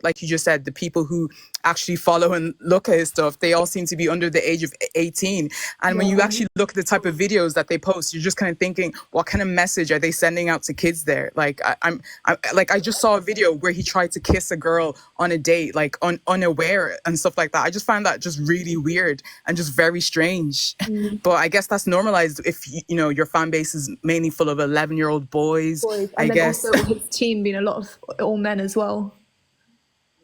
like you just said, the people who actually follow and look at his stuff, they all seem to be under the age of 18. And when you actually look at the type of videos that they post, you're just kind of thinking, what kind of message are they sending out to kids there? Like, I just saw a video where he tried to kiss a girl on a date, like unaware and stuff like that. I just find that just really weird and just very strange. But I guess that's normalized if, your fan base is mainly full of 11-year-old boys, I guess. Also his team being a lot of all men as well.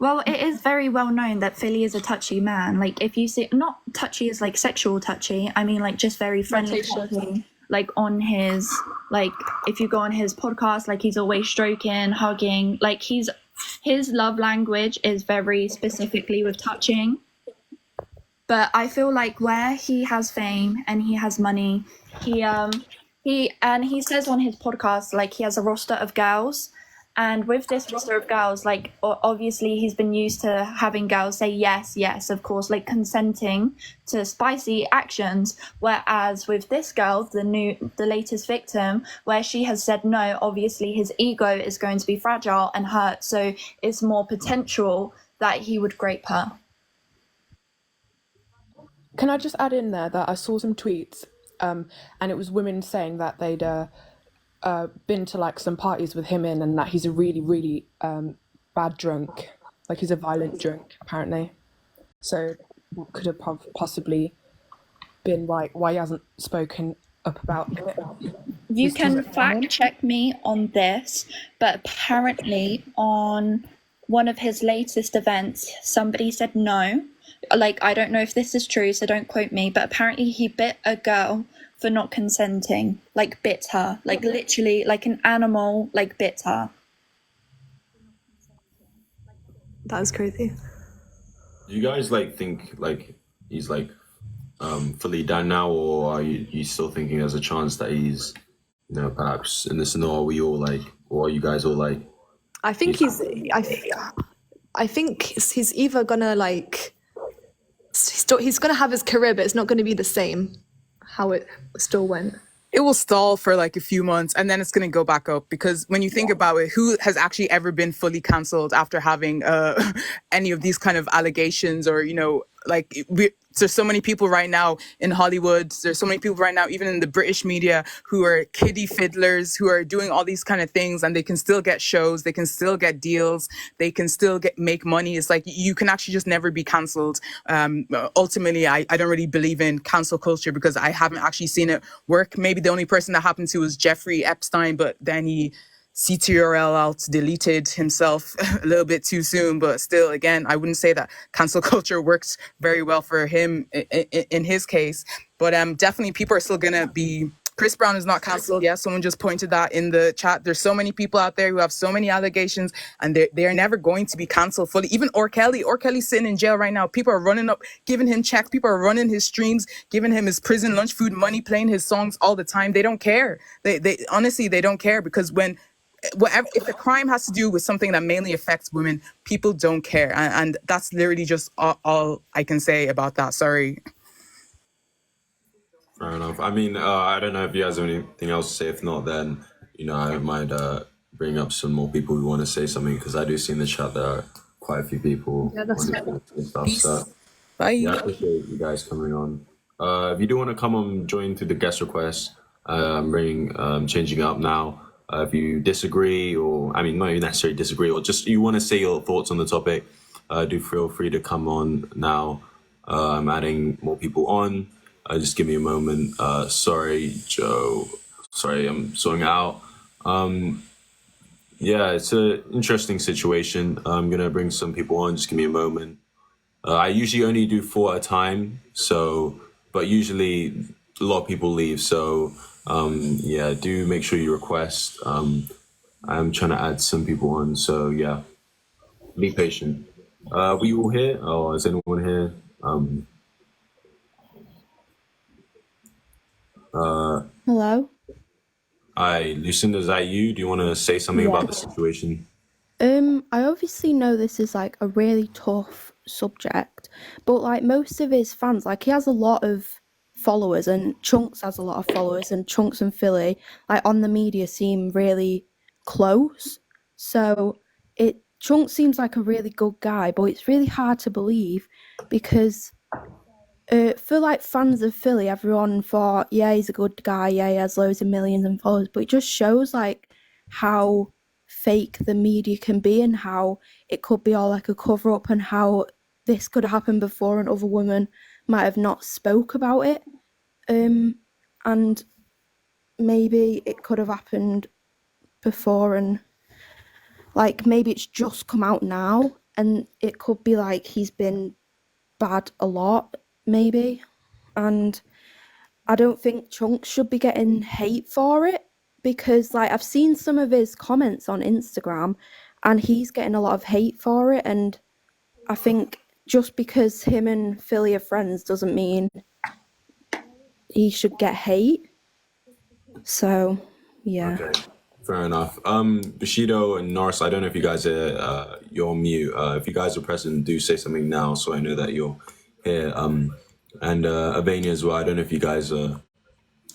Well, it is very well known that Philly is a touchy man. Like, if you see, not touchy as like sexual touchy, I mean like just very friendly talking. Like on his, like if you go on his podcast, like he's always stroking, hugging. Like his love language is very specifically with touching. But I feel like where he has fame and he has money, he says on his podcast, like he has a roster of girls. And with this roster of girls, like obviously he's been used to having girls say yes, yes, of course, like consenting to spicy actions. Whereas with this girl, the latest victim, where she has said no, obviously his ego is going to be fragile and hurt. So it's more potential that he would grape her. Can I just add in there that I saw some tweets and it was women saying that they'd been to like some parties with him in, and that he's a really, really bad drunk. Like he's a violent drunk, apparently. So that could have possibly been why he hasn't spoken up about it. You can fact check me on this, but apparently on one of his latest events, somebody said no. Like, I don't know if this is true, so don't quote me, but apparently he bit a girl for not consenting, like bit her, like literally like an animal, like bit her. That is crazy. Do you guys like think like he's like fully done now, or are you still thinking there's a chance that he's perhaps in the scenario we all like, or are you guys all like? I think I think he's either gonna like he's gonna have his career, but it's not gonna be the same how it still went. It will stall for like a few months and then it's going to go back up, because when you think about it, who has actually ever been fully cancelled after having any of these kind of allegations, or there's so many people right now in Hollywood, there's so many people right now even in the British media who are kiddie fiddlers, who are doing all these kind of things, and they can still get shows, they can still get deals, they can still make money. It's like you can actually just never be cancelled. Ultimately, I don't really believe in cancel culture because I haven't actually seen it work. Maybe the only person that happened to was Jeffrey Epstein, but then he CTRL out, deleted himself a little bit too soon. But still, again, I wouldn't say that cancel culture works very well for him in his case. But definitely people are still going to be... Chris Brown is not cancelled. Yeah, someone just pointed that in the chat. There's so many people out there who have so many allegations and they are never going to be cancelled fully. Even R. Kelly's sitting in jail right now. People are running up, giving him checks. People are running his streams, giving him his prison lunch food money, playing his songs all the time. They don't care. They honestly, they don't care, because if the crime has to do with something that mainly affects women, people don't care. And that's literally just all I can say about that. Sorry. Fair enough. I mean, I don't know if you guys have anything else to say. If not, then, I might bring up some more people who want to say something, because I do see in the chat there are quite a few people. Yeah, that's right. Stuff. Peace. So, Bye. yeah, I appreciate you guys coming on. If you do want to come on, join through the guest request, changing up now. If you disagree, or, I mean, not even necessarily disagree, or just you want to say your thoughts on the topic, do feel free to come on now. I'm adding more people on. Just give me a moment. Sorry, Joe. Sorry, I'm sorting it out. Yeah, it's an interesting situation. I'm going to bring some people on. Just give me a moment. I usually only do 4 at a time, but usually a lot of people leave. So, yeah, do make sure you request. I'm trying to add some people on. So, yeah, be patient. We all here? Oh, is anyone here? Hello. Hi, Lucinda, is that you? Do you want to say something about the situation? I obviously know this is like a really tough subject, but like most of his fans, like he has a lot of followers, and Chunks has a lot of followers, and Chunks and Philly, like on the media, seem really close. So it Chunk seems like a really good guy, but it's really hard to believe because for like fans of Philly, everyone thought, yeah, he's a good guy, yeah, he has loads of millions of followers, but it just shows like how fake the media can be and how it could be all like a cover up and how this could happen before and other women might have not spoke about it. And maybe it could have happened before and like maybe it's just come out now and it could be like he's been bad a lot, maybe. And I don't think Chunks should be getting hate for it because like I've seen some of his comments on Instagram and he's getting a lot of hate for it, and I think just because him and Philly are friends doesn't mean he should get hate. So yeah. Okay, fair enough. Bushido and Norris, I don't know if you guys are you're on mute. If you guys are present, do say something now so I know that you're here. And Albania as well. I don't know if you guys are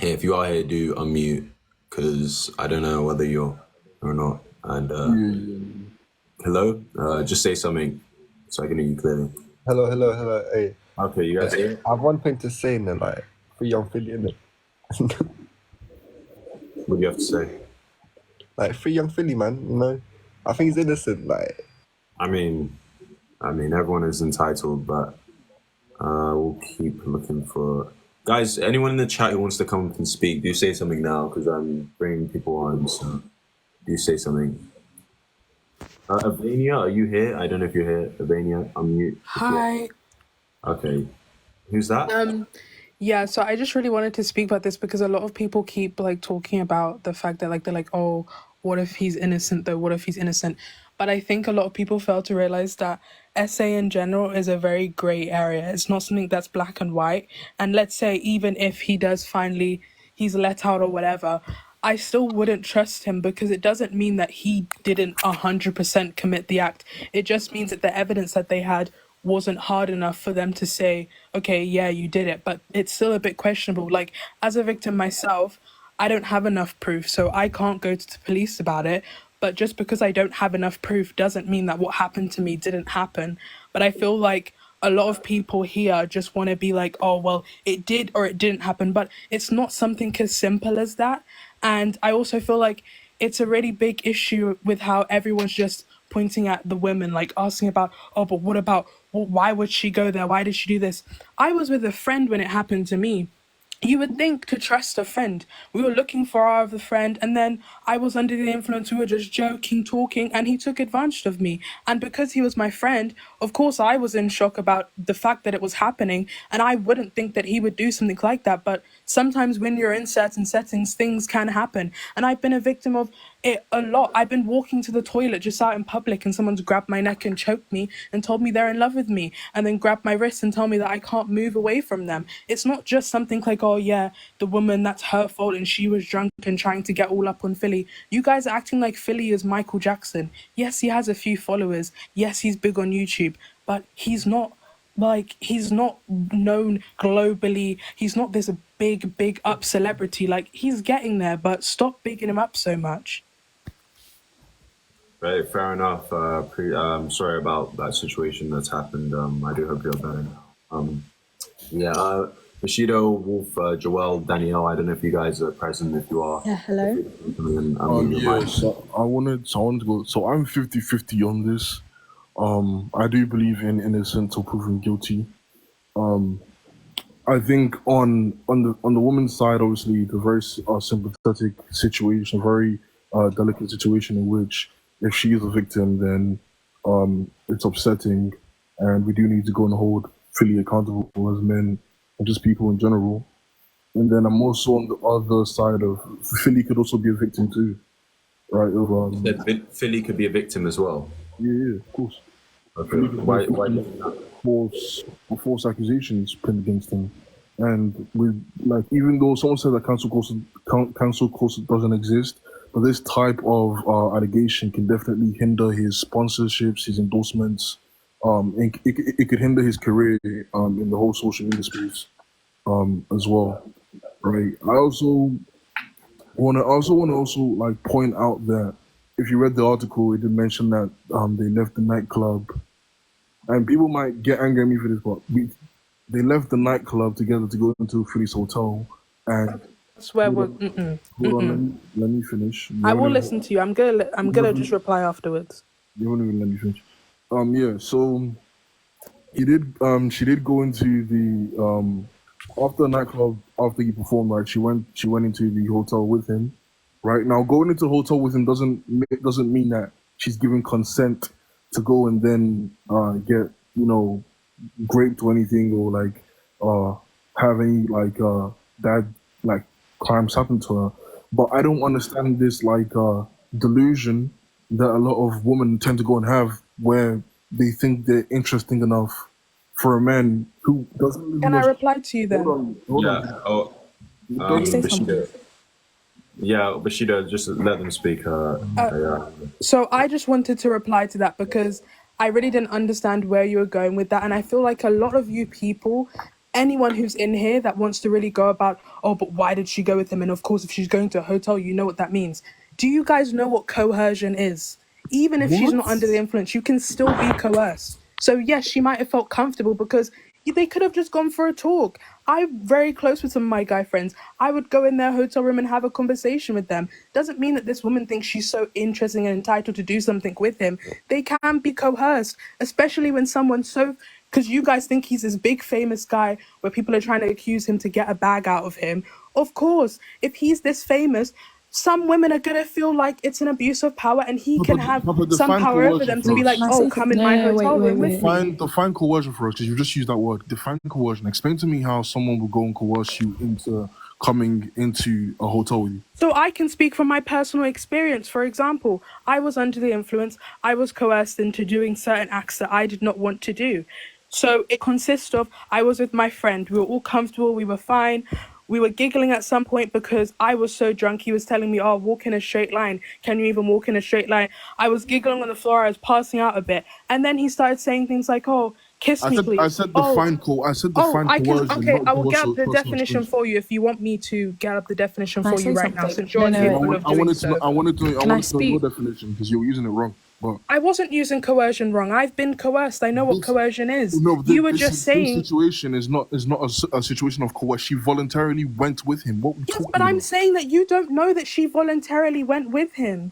here. If you are here, do unmute because I don't know whether you're or not. And hello, just say something so I can hear you clearly. Hello. Hey, Okay, you guys here? I have one thing to say, then, like, for young Philly, innit? What do you have to say? Like, free young Philly, man, you know? I think he's innocent, like. I mean, everyone is entitled, but we'll keep looking for guys. Anyone in the chat who wants to come and speak, do say something now because I'm bringing people on. So do say something. Albania, are you here? I don't know if you're here. Albania, unmute. Hi. Okay, who's that? Yeah, so I just really wanted to speak about this because a lot of people keep like talking about the fact that like they're like, oh, what if he's innocent though? What if he's innocent? But I think a lot of people fail to realize that SA in general is a very gray area. It's not something that's black and white. And let's say even if he does finally, he's let out or whatever, I still wouldn't trust him because it doesn't mean that he didn't 100% commit the act. It just means that the evidence that they had wasn't hard enough for them to say, okay, yeah, you did it. But it's still a bit questionable. Like, as a victim myself, I don't have enough proof, so I can't go to the police about it. But just because I don't have enough proof doesn't mean that what happened to me didn't happen. But I feel like a lot of people here just want to be like, oh, well, it did or it didn't happen. But it's not something as simple as that. And I also feel like it's a really big issue with how everyone's just pointing at the women, like asking about, oh, but what about, well, why would she go there? Why did she do this? I was with a friend when it happened to me. You would think to trust a friend. We were looking for our other friend, and then I was under the influence. We were just joking, talking, and he took advantage of me. And because he was my friend, of course, I was in shock about the fact that it was happening, and I wouldn't think that he would do something like that. But sometimes when you're in certain settings, things can happen. And I've been a victim of it a lot. I've been walking to the toilet just out in public, and someone's grabbed my neck and choked me and told me they're in love with me, and then grabbed my wrist and told me that I can't move away from them. It's not just something like, oh yeah, the woman, that's her fault and she was drunk and trying to get all up on Philly. You guys are acting like Philly is Michael Jackson. Yes, he has a few followers. Yes, he's big on YouTube, but he's not known globally. He's not this big up celebrity. Like, he's getting there, but stop bigging him up so much. Right, fair enough. Sorry about that situation that's happened. I do hope you're better now. Bushido, Wolf, Joel, Danielle, I don't know if you guys are present. If you are, Yeah, hello. So I wanted to go. So I'm 50-50 on this. I do believe in innocent or proven guilty. I think on the woman's side, obviously, the very sympathetic situation, very delicate situation in which if she is a victim, then it's upsetting, and we do need to go and hold Philly accountable as men and just people in general. And then I'm also on the other side of Philly could also be a victim too, right? Of Philly could be a victim as well. Yeah, of course. Okay. Why false accusations pinned against him, and with like even though someone said that cancel culture doesn't exist, but this type of allegation can definitely hinder his sponsorships, his endorsements. It could hinder his career in the whole social media space as well, right? I also want to like point out that if you read the article, it did mention that they left the nightclub, and people might get angry at me for this, but they left the nightclub together to go into Philly's hotel. And That's where hold we're. on, hold on, let me finish. I will listen to you. I'm gonna just reply afterwards. You won't even let me finish. Yeah. So she did go into the after the nightclub, after he performed, right? She went into the hotel with him. Right now, going into the hotel with him doesn't mean that she's giving consent to go and then get raped or anything, or like have any bad crimes happen to her. But I don't understand this delusion that a lot of women tend to go and have, where they think they're interesting enough for a man who doesn't really Can I reply to you then? Hold on. Bashida. Yeah, Bashida, just let them speak. So I just wanted to reply to that because I really didn't understand where you were going with that. And I feel like a lot of you people, anyone who's in here that wants to really go about, oh, but why did she go with him? And of course, if she's going to a hotel, you know what that means. Do you guys know what coercion is? Even if she's not under the influence, you can still be coerced. So yes, she might have felt comfortable because they could have just gone for a talk. I'm very close with some of my guy friends. I would go in their hotel room and have a conversation with them. Doesn't mean that this woman thinks she's so interesting and entitled to do something with him. They can be coerced, especially when someone's so... Because you guys think he's this big famous guy where people are trying to accuse him to get a bag out of him. Of course, if he's this famous, some women are going to feel like it's an abuse of power and he can have some power over them to be like, oh, come in my hotel room with me. Define coercion for us, because you just used that word. Define coercion. Explain to me how someone would go and coerce you into coming into a hotel with you. So I can speak from my personal experience. For example, I was under the influence. I was coerced into doing certain acts that I did not want to do. So it consists of, I was with my friend. We were all comfortable. We were fine. We were giggling at some point because I was so drunk. He was telling me, oh, walk in a straight line. Can you even walk in a straight line? I was giggling on the floor. I was passing out a bit. And then he started saying things like, oh, kiss me, please. I said define coercion. Okay, I will get up the definition for you if you want me to get up the definition for you right now, since you're capable of doing so. I wanted to know your definition because you were using it wrong. But I wasn't using coercion wrong. I've been coerced. I know what coercion is. No, you were just saying this situation is not a situation of coercion. She voluntarily went with him. What? Yes, but I'm saying that you don't know that she voluntarily went with him.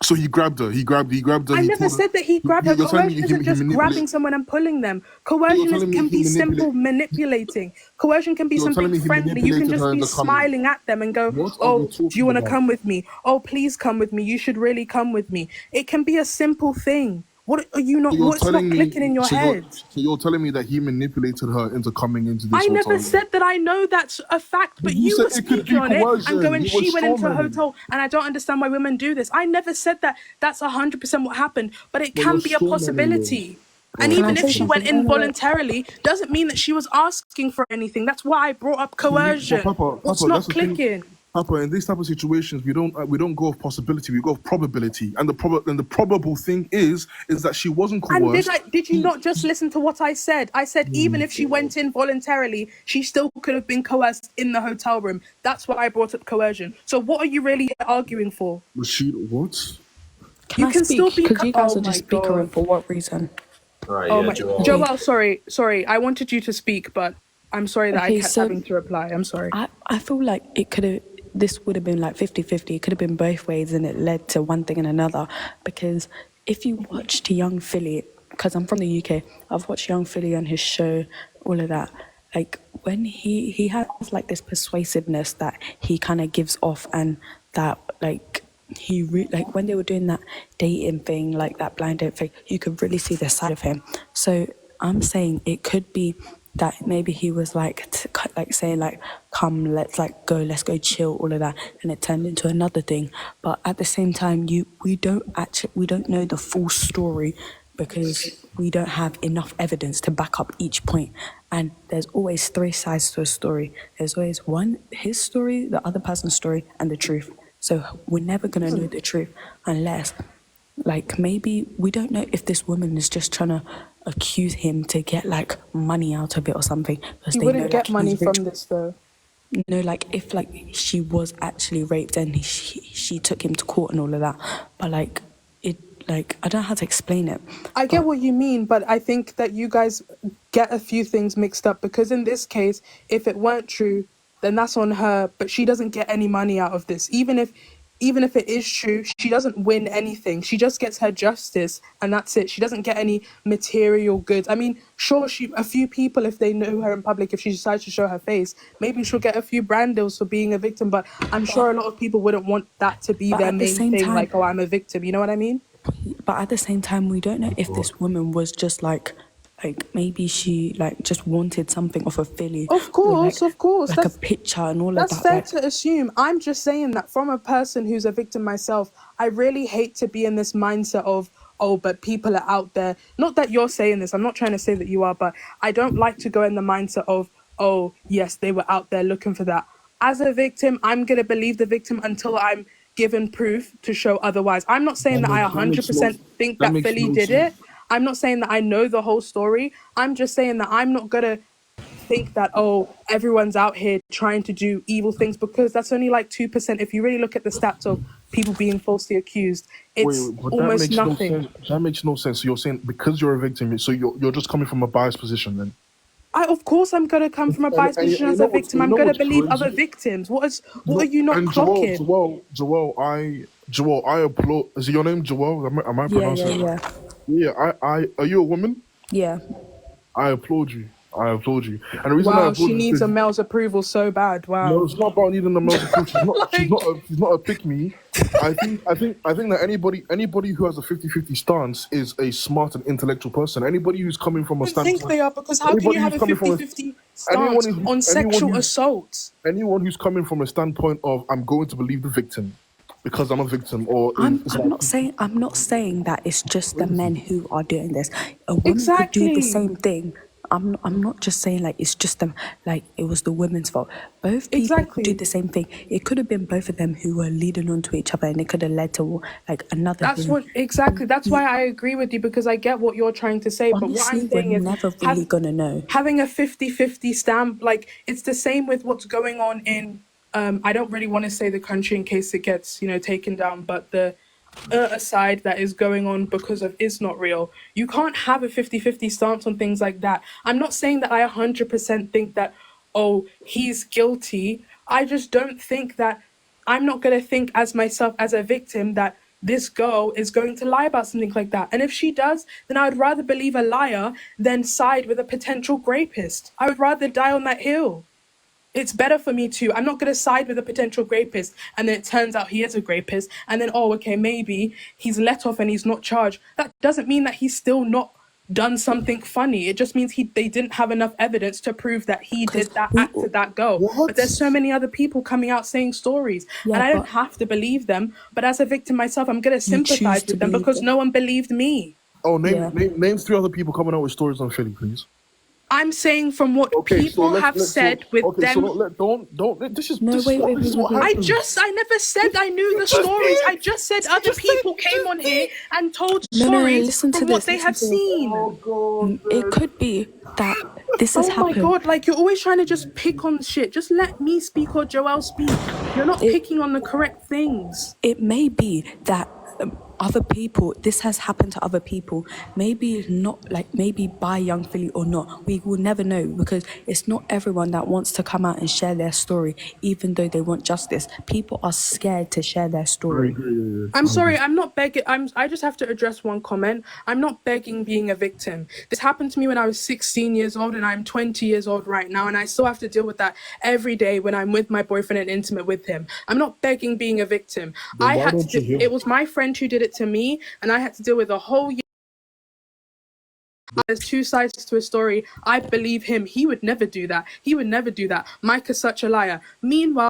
So he grabbed her. He grabbed her. I never said that he grabbed her. Coercion isn't just grabbing someone and pulling them. Coercion can be simple manipulating. Coercion can be something friendly. You can just be smiling at them and go, oh, do you want to come with me? Oh, please come with me. You should really come with me. It can be a simple thing. What are you not? What's not clicking in your head? So you're telling me that he manipulated her into coming into this hotel? I never said that I know that's a fact, but you were speaking on it and going, she went into a hotel, and I don't understand why women do this. I never said that that's 100% what happened, but it can be a possibility. And even if she went in voluntarily, doesn't mean that she was asking for anything. That's why I brought up coercion. What's not clicking? Papa, in these type of situations, we don't go off possibility, we go off probability, and the probable thing is that she wasn't coerced. And did you not just listen to what I said? I said even if she went in voluntarily, she still could have been coerced in the hotel room. That's why I brought up coercion. So what are you really arguing for? Rashid, what? Can I speak? Still be because you guys are just speaking for what reason? Right, Joel, sorry. I wanted you to speak, but I'm sorry that I kept having to reply. I'm sorry. I feel like this would have been like 50-50. It could have been both ways and it led to one thing and another. Because if you watched Young Philly, because I'm from the UK, I've watched Young Philly on his show, all of that. Like when he has like this persuasiveness that he kind of gives off, and that like like when they were doing that dating thing, like that blind date thing, you could really see the side of him. So I'm saying it could be that maybe he was saying come, let's go chill, all of that, and it turned into another thing. But at the same time, we don't know the full story because we don't have enough evidence to back up each point. And there's always three sides to a story. There's always his story, the other person's story, and the truth. So we're never gonna know the truth unless, maybe we don't know if this woman is just trying to accuse him to get money out of it or something. You wouldn't get money from this though. No, like if like she was actually raped and she took him to court and all of that, but like it, like I don't know how to explain it. I get what you mean, but I think that you guys get a few things mixed up, because in this case, if it weren't true, then that's on her, but she doesn't get any money out of this. Even if it is true, she doesn't win anything. She just gets her justice and that's it. She doesn't get any material goods. I mean, sure, a few people, if they know her in public, if she decides to show her face, maybe she'll get a few brand deals for being a victim, but I'm sure a lot of people wouldn't want that to be But their at the main same thing, time- like, oh, I'm a victim. You know what I mean? But at the same time, we don't know if this woman was just like maybe she like just wanted something off of Philly. Of course, or, like, of course. like a picture and all of That's that. fair Like, to assume. I'm just saying that from a person who's a victim myself, I really hate to be in this mindset of, oh, but people are out there. Not that you're saying this, I'm not trying to say that you are, but I don't like to go in the mindset of, oh, yes, they were out there looking for that. As a victim, I'm going to believe the victim until I'm given proof to show otherwise. I'm not saying that I 100% think that Philly did it. I'm not saying that I know the whole story. I'm just saying that I'm not going to think that, oh, everyone's out here trying to do evil things, because that's only like 2%. If you really look at the stats of people being falsely accused, it's but almost that makes nothing. no sense. That makes no sense. So you're saying because you're a victim, so you're just coming from a biased position then? Of course I'm going to come from a biased position as a victim. I'm going to believe other victims. What are you not clocking? Joel, I applaud. Is your name Joel? Am I pronouncing it? Yeah, I are you a woman? Yeah. I applaud you. And the reason I Wow, applaud she you is needs a because- male's approval so bad. Wow. No, it's not about needing a male's approval. She's not a pick me. I think that anybody who has a 50-50 stance is a smart and intellectual person. Anybody who's coming from a I don't think standpoint, they are, because how can you have a 50-50 stance on sexual assault? anyone who's coming from a standpoint of I'm going to believe the victim because I'm a victim, or I'm not saying that it's just the men who are doing this. A woman could do Exactly. the same thing. I'm not just saying like it's just them, like it was the women's fault. Both people could do the same thing. It could have been both of them who were leading on to each other, and it could have led to like another That's thing. That's why I agree with you, because I get what you're trying to say. Honestly, but what I'm saying we're is never really gonna know. Having a 50-50 stamp, like it's the same with what's going on in I don't really want to say the country in case it gets, taken down, but the aside that is going on because of Is Not Real. You can't have a 50-50 stance on things like that. I'm not saying that I 100% think that, oh, he's guilty. I just don't think that, I'm not going to think as myself as a victim that this girl is going to lie about something like that. And if she does, then I would rather believe a liar than side with a potential rapist. I would rather die on that hill. It's better for me to, I'm not going to side with a potential rapist and then it turns out he is a rapist and then, oh, okay, maybe he's let off and he's not charged. That doesn't mean that he's still not done something funny. It just means they didn't have enough evidence to prove that he did that act to that girl. What? But there's so many other people coming out saying stories and I don't have to believe them. But as a victim myself, I'm going to sympathize with them because no one believed me. Oh, name 3 other people coming out with stories on Philly, please. I'm saying from what people have said with them. Don't. This is wait. I never said I knew the stories. I just said other people came on here and told stories from what they have seen. It could be that this has happened. Oh my God, like you're always trying to just pick on shit. Just let me speak or Joelle speak. You're not picking on the correct things. It may be that other people, this has happened to other people, maybe not, like maybe by Young Philly or not, we will never know, because it's not everyone that wants to come out and share their story, even though they want justice. People are scared to share their story. I'm sorry, I'm not begging. I just have to address one comment. I'm not begging being a victim. This happened to me when I was 16 years old and I'm 20 years old right now, and I still have to deal with that every day when I'm with my boyfriend and intimate with him. I'm not begging being a victim. It was my friend who did it to me, and I had to deal with a whole year. There's 2 sides to a story. I believe him. He would never do that. Mike is such a liar. Meanwhile,